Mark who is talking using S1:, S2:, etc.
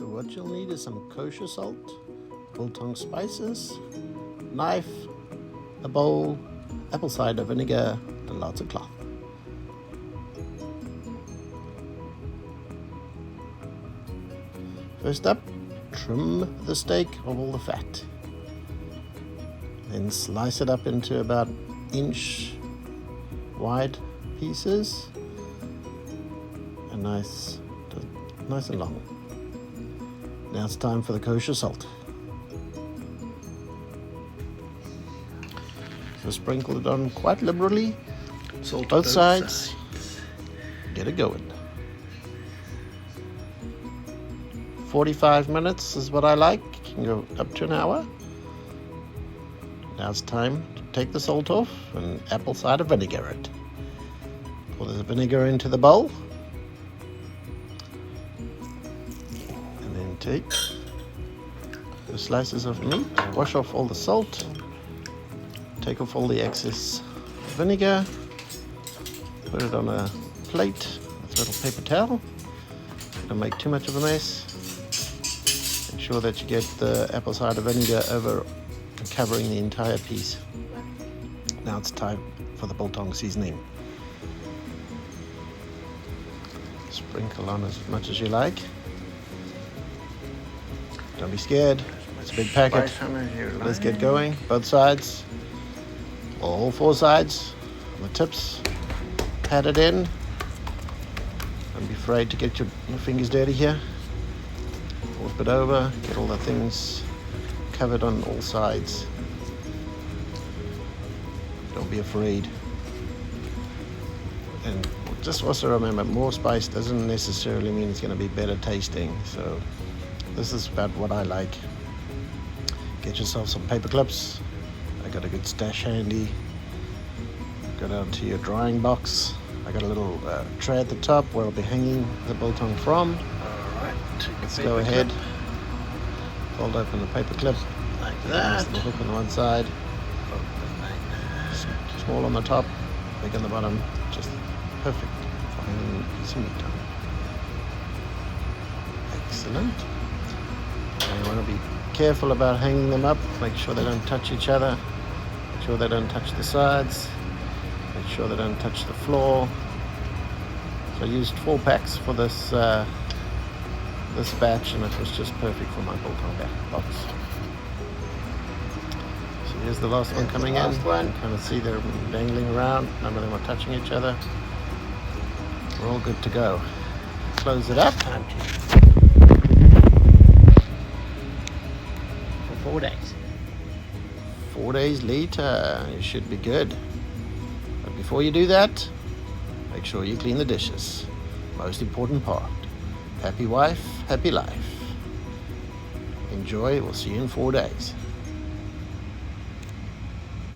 S1: So what you'll need is some kosher salt, biltong spices, knife, a bowl, apple cider vinegar, and lots of cloth. First up, trim the steak of all the fat. Then slice it up into about inch wide pieces, and nice and long. Now it's time for the kosher salt. So sprinkle it on quite liberally,
S2: Salt
S1: both sides. Get it going. 45 minutes is what I like. You can go up to an hour. Now it's time to take the salt off and apple cider vinegar it. Pour the vinegar into the bowl. And then take the slices of meat, wash off all the salt, take off all the excess vinegar, put it on a plate with a little paper towel. Don't make too much of a mess. Make sure that you get the apple cider vinegar over and covering the entire piece. Now it's time for the biltong seasoning. Sprinkle on as much as you like. Don't be scared. It's a big packet. Let's get going. Both sides. All four sides. On the tips. Pat it in. Don't be afraid to get your fingers dirty here. Flip it over. Get all the things covered on all sides. Don't be afraid. And just also remember, more spice doesn't necessarily mean it's going to be better tasting. So this is about what I like. Get yourself some paper clips. I got a good stash handy. Go down to your drying box. I got a little tray at the top where I'll be hanging the biltong from.
S2: Alright,
S1: let's go ahead. Fold open the paper clip.
S2: Like that.
S1: The hook on one side. Small on the top, big on the bottom. Just perfect for hanging a piece of meat on. Excellent. And you want to be careful about hanging them up. Make sure they don't touch each other. Make sure they don't touch the sides. Make sure they don't touch the floor. So I used 4 packs for this batch, and it was just perfect for my biltong box. So here's the last one coming in. You can kind of see they're dangling around. None of them are touching each other. We're all good to go. Close it up.
S2: For 4 days.
S1: 4 days later, you should be good. But before you do that, make sure you clean the dishes. Most important part. Happy wife, happy life. Enjoy. We'll see you in 4 days.